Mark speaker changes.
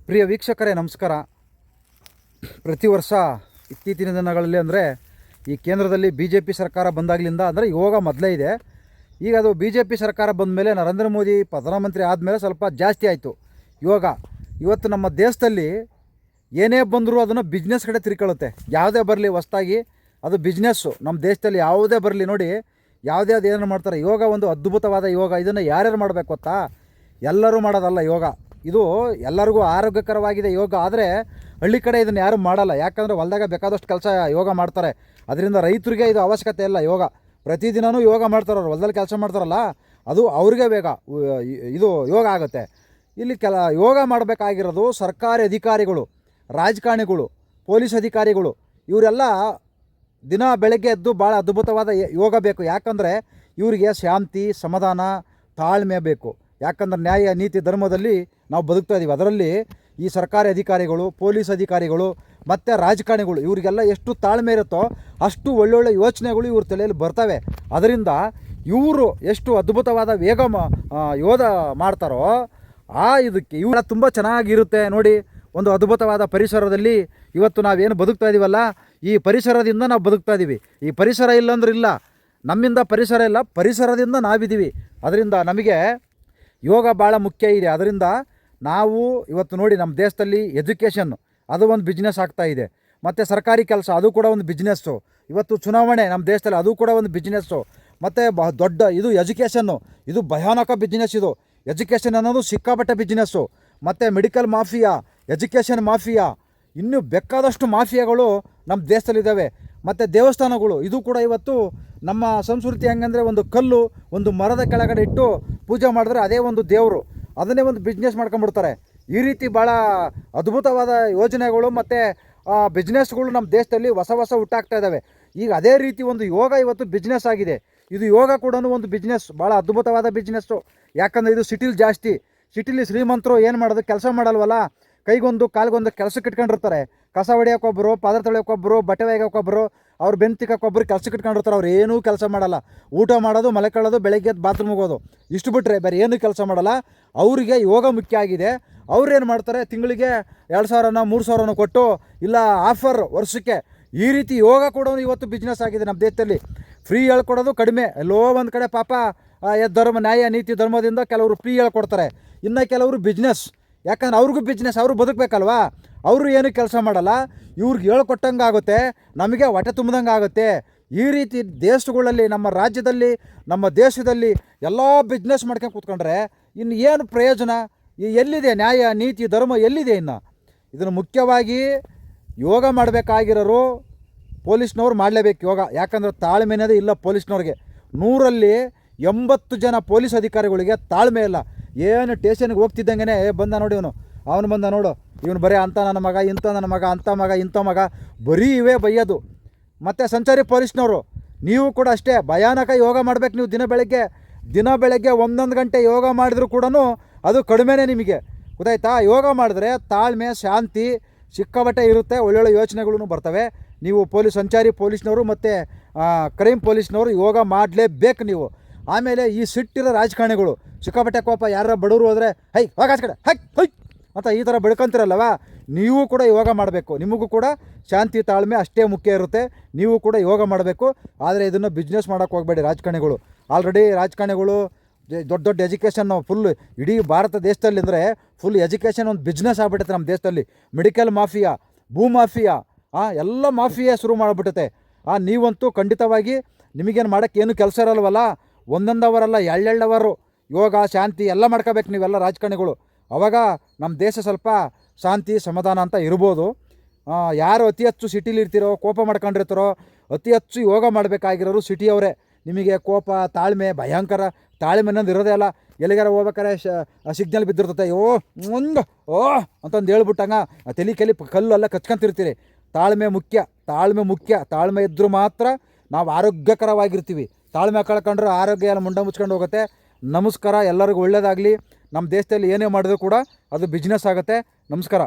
Speaker 1: ಪ್ರಿಯ ವೀಕ್ಷಕರೇ ನಮಸ್ಕಾರ. ಪ್ರತಿ ವರ್ಷ ಇತ್ತೀಚಿನ ದಿನಗಳಲ್ಲಿ ಅಂದರೆ ಈ ಕೇಂದ್ರದಲ್ಲಿ BJP ಸರ್ಕಾರ ಬಂದಾಗಲಿಂದ ಅಂದರೆ ಯೋಗ ಮೊದಲೇ ಇದೆ. ಈಗ ಅದು BJP ಸರ್ಕಾರ ಬಂದ ಮೇಲೆ ನರೇಂದ್ರ ಮೋದಿ ಪ್ರಧಾನಮಂತ್ರಿ ಆದಮೇಲೆ ಸ್ವಲ್ಪ ಜಾಸ್ತಿ ಆಯಿತು ಯೋಗ. ಇವತ್ತು ನಮ್ಮ ದೇಶದಲ್ಲಿ ಏನೇ ಬಂದರೂ ಅದನ್ನು ಬಿಸ್ನೆಸ್ ಕಡೆ ತಿರ್ಕೊಳ್ಳುತ್ತೆ. ಯಾವುದೇ ಬರಲಿ ಹೊಸ್ದಾಗಿ ಅದು ಬಿಸ್ನೆಸ್ಸು. ನಮ್ಮ ದೇಶದಲ್ಲಿ ಯಾವುದೇ ಬರಲಿ ನೋಡಿ, ಯಾವುದೇ ಅದು ಏನೇನು ಮಾಡ್ತಾರೆ. ಯೋಗ ಒಂದು ಅದ್ಭುತವಾದ ಯೋಗ. ಇದನ್ನು ಯಾರ್ಯಾರು ಮಾಡಬೇಕು ಗೊತ್ತಾ? ಎಲ್ಲರೂ ಮಾಡೋದಲ್ಲ ಯೋಗ. ಇದು ಎಲ್ಲರಿಗೂ ಆರೋಗ್ಯಕರವಾಗಿದೆ ಯೋಗ. ಆದರೆ ಹಳ್ಳಿ ಕಡೆ ಇದನ್ನು ಯಾರು ಮಾಡಲ್ಲ. ಯಾಕಂದರೆ ಹೊಲದಾಗ ಬೇಕಾದಷ್ಟು ಕೆಲಸ ಯೋಗ ಮಾಡ್ತಾರೆ. ಅದರಿಂದ ರೈತರಿಗೆ ಇದು ಅವಶ್ಯಕತೆ ಇಲ್ಲ ಯೋಗ. ಪ್ರತಿದಿನವೂ ಯೋಗ ಮಾಡ್ತಾರೆ. ಅವ್ರು ಹೊಲದಲ್ಲಿ ಕೆಲಸ ಮಾಡ್ತಾರಲ್ಲ, ಅದು ಅವ್ರಿಗೆ ಇದು ಯೋಗ ಆಗುತ್ತೆ. ಇಲ್ಲಿ ಯೋಗ ಮಾಡಬೇಕಾಗಿರೋದು ಸರ್ಕಾರಿ ಅಧಿಕಾರಿಗಳು, ರಾಜಕಾರಣಿಗಳು, ಪೊಲೀಸ್ ಅಧಿಕಾರಿಗಳು. ಇವರೆಲ್ಲ ದಿನ ಬೆಳಗ್ಗೆ ಎದ್ದು ಭಾಳ ಅದ್ಭುತವಾದ ಯೋಗ ಬೇಕು. ಯಾಕಂದರೆ ಇವರಿಗೆ ಶಾಂತಿ, ಸಮಾಧಾನ, ತಾಳ್ಮೆ ಬೇಕು. ಯಾಕಂದ್ರೆ ನ್ಯಾಯ, ನೀತಿ, ಧರ್ಮದಲ್ಲಿ ನಾವು ಬದುಕ್ತಾ ಇದ್ದೀವಿ. ಅದರಲ್ಲಿ ಈ ಸರ್ಕಾರಿ ಅಧಿಕಾರಿಗಳು, ಪೊಲೀಸ್ ಅಧಿಕಾರಿಗಳು ಮತ್ತು ರಾಜಕಾರಣಿಗಳು ಇವರಿಗೆಲ್ಲ ಎಷ್ಟು ತಾಳ್ಮೆ ಇರುತ್ತೋ ಅಷ್ಟು ಒಳ್ಳೊಳ್ಳೆ ಯೋಚನೆಗಳು ಇವ್ರ ತಲೆಯಲ್ಲಿ ಬರ್ತವೆ. ಅದರಿಂದ ಇವರು ಎಷ್ಟು ಅದ್ಭುತವಾದ ಯೋಧ ಮಾಡ್ತಾರೋ ಇದಕ್ಕೆ ಇವೆಲ್ಲ ತುಂಬ ಚೆನ್ನಾಗಿರುತ್ತೆ ನೋಡಿ. ಒಂದು ಅದ್ಭುತವಾದ ಪರಿಸರದಲ್ಲಿ ಇವತ್ತು ನಾವೇನು ಬದುಕ್ತಾ ಇದ್ದೀವಲ್ಲ, ಈ ಪರಿಸರದಿಂದ ನಾವು ಬದುಕ್ತಾ ಇದ್ದೀವಿ. ಈ ಪರಿಸರ ಇಲ್ಲಂದ್ರೆ ಇಲ್ಲ, ನಮ್ಮಿಂದ ಪರಿಸರ ಇಲ್ಲ, ಪರಿಸರದಿಂದ ನಾವಿದ್ದೀವಿ. ಅದರಿಂದ ನಮಗೆ ಯೋಗ ಭಾಳ ಮುಖ್ಯ ಇದೆ. ಅದರಿಂದ ನಾವು ಇವತ್ತು ನೋಡಿ ನಮ್ಮ ದೇಶದಲ್ಲಿ ಎಜುಕೇಷನ್ ಅದು ಒಂದು ಬಿಸ್ನೆಸ್ ಆಗ್ತಾಯಿದೆ. ಮತ್ತು ಸರ್ಕಾರಿ ಕೆಲಸ ಅದು ಕೂಡ ಒಂದು ಬಿಸ್ನೆಸ್ಸು. ಇವತ್ತು ಚುನಾವಣೆ ನಮ್ಮ ದೇಶದಲ್ಲಿ ಅದು ಕೂಡ ಒಂದು ಬಿಸ್ನೆಸ್ಸು. ಮತ್ತು ದೊಡ್ಡ ಇದು ಎಜುಕೇಷನ್ನು, ಇದು ಭಯಾನಕ ಬಿಸ್ನೆಸ್. ಇದು ಎಜುಕೇಷನ್ ಅನ್ನೋದು ಸಿಕ್ಕಾಪಟ್ಟೆ ಬಿಸ್ನೆಸ್ಸು. ಮತ್ತು ಮೆಡಿಕಲ್ ಮಾಫಿಯಾ, ಎಜುಕೇಷನ್ ಮಾಫಿಯಾ, ಇನ್ನೂ ಬೇಕಾದಷ್ಟು ಮಾಫಿಯಾಗಳು ನಮ್ಮ ದೇಶದಲ್ಲಿದ್ದಾವೆ. ಮತ್ತು ದೇವಸ್ಥಾನಗಳು ಇದು ಕೂಡ ಇವತ್ತು ನಮ್ಮ ಸಂಸ್ಕೃತಿ ಹೆಂಗಂದರೆ ಒಂದು ಕಲ್ಲು, ಒಂದು ಮರದ ಕೆಳಗಡೆ ಇಟ್ಟು ಪೂಜೆ ಮಾಡಿದ್ರೆ ಅದೇ ಒಂದು ದೇವರು. ಅದನ್ನೇ ಒಂದು ಬಿಸ್ನೆಸ್ ಮಾಡ್ಕೊಂಡ್ಬಿಡ್ತಾರೆ. ಈ ರೀತಿ ಭಾಳ ಅದ್ಭುತವಾದ ಯೋಜನೆಗಳು ಮತ್ತು ಬಿಸ್ನೆಸ್ಗಳು ನಮ್ಮ ದೇಶದಲ್ಲಿ ಹೊಸ ಹುಟ್ಟಾಗ್ತಾ ಇದ್ದಾವೆ. ಈಗ ಅದೇ ರೀತಿ ಒಂದು ಯೋಗ ಇವತ್ತು ಬಿಸ್ನೆಸ್ ಆಗಿದೆ. ಇದು ಯೋಗ ಕೂಡ ಒಂದು ಬಿಸ್ನೆಸ್, ಭಾಳ ಅದ್ಭುತವಾದ ಬಿಸ್ನೆಸ್ಸು. ಯಾಕಂದರೆ ಇದು ಸಿಟಿಲಿ ಜಾಸ್ತಿ. ಸಿಟಿಲಿ ಶ್ರೀಮಂತರು ಏನು ಮಾಡೋದು, ಕೆಲಸ ಮಾಡಲ್ವಲ್ಲ, ಕೈಗೊಂದು ಕಾಲ್ಗೊಂದು ಕೆಲಸಕ್ಕೆ ಇಟ್ಕೊಂಡಿರ್ತಾರೆ. ಕಸ ಹೊಡಿಯೋಕ್ಕೊಬ್ಬರು, ಪಾತ್ರೆ ತೊಳೆಯೋಕ್ಕೊಬ್ಬರು, ಬಟ್ಟೆ ಒಗೆಯೋಕ್ಕೊಬ್ಬರು, ಅವ್ರು ಬೆನ್ನು ತಿಕ್ಕೋಕ್ಕೊಬ್ಬರು ಕೆಲಸಕ್ಕೆ ಇಟ್ಕೊಂಡಿರ್ತಾರೆ. ಅವ್ರು ಏನೂ ಕೆಲಸ ಮಾಡಲ್ಲ. ಊಟ ಮಾಡೋದು, ಮಲ್ಕೊಳ್ಳೋದು, ಬೆಳಗ್ಗೆ ಎದ್ದು ಬಾತ್ರೂಮ್ ಹೋಗೋದು, ಇಷ್ಟು ಬಿಟ್ಟರೆ ಬೇರೆ ಏನೂ ಕೆಲಸ ಮಾಡಲ್ಲ. ಅವರಿಗೆ ಯೋಗ ಮುಖ್ಯ ಆಗಿದೆ. ಅವ್ರೇನು ಮಾಡ್ತಾರೆ, ತಿಂಗಳಿಗೆ 2,000ನೋ 3,000ನೋ ಕೊಟ್ಟು, ಇಲ್ಲ ಆಫರ್ ವರ್ಷಕ್ಕೆ, ಈ ರೀತಿ ಯೋಗ ಕೂಡ ಇವತ್ತು ಬಿಸ್ನೆಸ್ ಆಗಿದೆ ನಮ್ಮ ದೇಶದಲ್ಲಿ. ಫ್ರೀ ಹೇಳ್ಕೊಡೋದು ಕಡಿಮೆ. ಎಲ್ಲೋ ಒಂದು ಕಡೆ ಪಾಪ ಧರ್ಮ, ನ್ಯಾಯ, ನೀತಿ, ಧರ್ಮದಿಂದ ಕೆಲವರು ಫ್ರೀ ಹೇಳ್ಕೊಡ್ತಾರೆ. ಇನ್ನು ಕೆಲವರು ಬಿಸ್ನೆಸ್. ಯಾಕಂದ್ರೆ ಅವ್ರಿಗೂ ಬಿಸ್ನೆಸ್, ಅವರು ಬದುಕಬೇಕಲ್ವಾ. ಅವರು ಏನೂ ಕೆಲಸ ಮಾಡಲ್ಲ. ಇವ್ರಿಗೆ ಹೇಳ್ಕೊಟ್ಟಂಗೆ ಆಗುತ್ತೆ, ನಮಗೆ ಹೊಟ್ಟೆ ತುಂಬಿದಂಗೆ ಆಗುತ್ತೆ. ಈ ರೀತಿ ದೇಶಗಳಲ್ಲಿ, ನಮ್ಮ ರಾಜ್ಯದಲ್ಲಿ, ನಮ್ಮ ದೇಶದಲ್ಲಿ ಎಲ್ಲ ಬಿಸ್ನೆಸ್ ಮಾಡ್ಕೊಂಡು ಕೂತ್ಕೊಂಡ್ರೆ ಇನ್ನು ಏನು ಪ್ರಯೋಜನ? ಎಲ್ಲಿದೆ ನ್ಯಾಯ, ನೀತಿ, ಧರ್ಮ ಎಲ್ಲಿದೆ? ಇನ್ನು ಇದನ್ನು ಮುಖ್ಯವಾಗಿ ಯೋಗ ಮಾಡಬೇಕಾಗಿರೋರು ಪೊಲೀಸ್ನವ್ರು ಮಾಡಲೇಬೇಕು ಯೋಗ. ಯಾಕಂದರೆ ತಾಳ್ಮೆ ಅನ್ನೋದೇ ಇಲ್ಲ ಪೊಲೀಸ್ನವ್ರಿಗೆ. 100ರಲ್ಲಿ 80 ಜನ ಪೊಲೀಸ್ ಅಧಿಕಾರಿಗಳಿಗೆ ತಾಳ್ಮೆ ಇಲ್ಲ. ಏನು ಸ್ಟೇಷನ್ಗೆ ಹೋಗ್ತಿದ್ದಂಗೆ ಬಂದ ನೋಡಿ, ಅವನು ಬಂದ ನೋಡು, ಇವನು ಬರೀ ಅಂಥ ನನ್ನ ಮಗ, ಇಂಥ ನನ್ನ ಮಗ, ಅಂಥ ಮಗ, ಇಂಥ ಮಗ, ಬರೀ ಇವೇ ಬೈಯೋದು. ಮತ್ತು ಸಂಚಾರಿ ಪೊಲೀಸ್ನವರು ನೀವು ಕೂಡ ಅಷ್ಟೇ ಭಯಾನಕ ಯೋಗ ಮಾಡಬೇಕು. ನೀವು ದಿನ ಬೆಳಗ್ಗೆ 1 ಗಂಟೆ ಯೋಗ ಮಾಡಿದ್ರು ಕೂಡ ಅದು ಕಡಿಮೆನೇ ನಿಮಗೆ, ಗೊತ್ತಾಯ್ತಾ? ಯೋಗ ಮಾಡಿದ್ರೆ ತಾಳ್ಮೆ, ಶಾಂತಿ ಸಿಕ್ಕಾಪಟ್ಟೆ ಇರುತ್ತೆ. ಒಳ್ಳೊಳ್ಳೆ ಯೋಚನೆಗಳೂ ಬರ್ತವೆ. ನೀವು ಸಂಚಾರಿ ಪೊಲೀಸ್ನವರು ಮತ್ತು ಕ್ರೈಮ್ ಪೊಲೀಸ್ನವರು ಯೋಗ ಮಾಡಲೇಬೇಕು ನೀವು. ಆಮೇಲೆ ಈ ಸಿಟ್ಟಿರೋ ರಾಜಕಾರಣಿಗಳು ಸಿಕ್ಕಾಪಟ್ಟೆ ಕೋಪ, ಯಾರ ಬಡವರು ಹೋದರೆ ಹೈ ಹೋಗಾಚ ಕಡೆ ಹೈ ಅಂತ ಈ ಥರ ಬೆಳ್ಕೊಂತೀರಲ್ಲವ, ನೀವು ಕೂಡ ಯೋಗ ಮಾಡಬೇಕು. ನಿಮಗೂ ಕೂಡ ಶಾಂತಿ, ತಾಳ್ಮೆ ಅಷ್ಟೇ ಮುಖ್ಯ ಇರುತ್ತೆ. ನೀವು ಕೂಡ ಯೋಗ ಮಾಡಬೇಕು. ಆದರೆ ಇದನ್ನು ಬಿಸ್ನೆಸ್ ಮಾಡೋಕ್ಕೆ ಹೋಗಬೇಡಿ ರಾಜಕಾರಣಿಗಳು. ಆಲ್ರೆಡಿ ರಾಜಕಾರಣಿಗಳು ದೊಡ್ಡ ಎಜುಕೇಷನ್ ಫುಲ್ ಇಡೀ ಭಾರತ ದೇಶದಲ್ಲಿ ಅಂದರೆ ಫುಲ್ ಎಜುಕೇಷನ್ ಒಂದು ಬಿಸ್ನೆಸ್ ಆಗಿಬಿಟ್ಟೈತೆ ನಮ್ಮ ದೇಶದಲ್ಲಿ. ಮೆಡಿಕಲ್ ಮಾಫಿಯಾ, ಭೂ ಮಾಫಿಯಾ, ಎಲ್ಲ ಮಾಫಿಯಾ ಶುರು ಮಾಡಿಬಿಟ್ಟೈತೆ. ನೀವಂತೂ ಖಂಡಿತವಾಗಿ ನಿಮಗೇನು ಮಾಡೋಕ್ಕೆ ಏನು ಕೆಲಸ ಇರಲ್ವಲ್ಲ, 1 ಅವರಲ್ಲ 2 ಅವರು ಯೋಗ, ಶಾಂತಿ ಎಲ್ಲ ಮಾಡ್ಕೋಬೇಕು ನೀವೆಲ್ಲ ರಾಜಕಾರಣಿಗಳು. ಆವಾಗ ನಮ್ಮ ದೇಶ ಸ್ವಲ್ಪ ಶಾಂತಿ, ಸಮಾಧಾನ ಅಂತ ಇರ್ಬೋದು. ಯಾರು ಅತಿ ಹೆಚ್ಚು ಸಿಟಿಲಿ ಇರ್ತಿರೋ, ಕೋಪ ಮಾಡ್ಕೊಂಡಿರ್ತಾರೋ, ಅತಿ ಹೆಚ್ಚು ಯೋಗ ಮಾಡಬೇಕಾಗಿರೋರು ಸಿಟಿಯವರೇ. ನಿಮಗೆ ಕೋಪ, ತಾಳ್ಮೆ, ಭಯಂಕರ ತಾಳ್ಮೆ ಅನ್ನೋದು ಇರೋದೇ ಅಲ್ಲ. ಎಲ್ಲಿಗಾರ ಹೋಗ್ಬೇಕಾರೆ ಸಿಗ್ನಲ್ ಬಿದ್ದಿರ್ತತೆ, ಅಂತಂದು ಹೇಳ್ಬಿಟ್ಟಂಗೆ ತಲೆ ಕಲ್ಲೆಲ್ಲ ಕಚ್ಕೊಂತಿರ್ತೀರಿ. ತಾಳ್ಮೆ ಮುಖ್ಯ. ತಾಳ್ಮೆ ಇದ್ದರೂ ಮಾತ್ರ ನಾವು ಆರೋಗ್ಯಕರವಾಗಿರ್ತೀವಿ. ತಾಳ್ಮೆ ಕಳ್ಕೊಂಡ್ರೆ ಆರೋಗ್ಯ ಎಲ್ಲ ಮುಂಡ ಮುಚ್ಕೊಂಡು ಹೋಗುತ್ತೆ. ನಮಸ್ಕಾರ, ಎಲ್ಲರಿಗೂ ಒಳ್ಳೆಯದಾಗಲಿ. ನಮ್ಮ ದೇಶದಲ್ಲಿ ಏನೇ ಮಾಡಿದ್ರು ಕೂಡ ಅದು ಬಿಸ್ನೆಸ್ ಆಗುತ್ತೆ. ನಮಸ್ಕಾರ.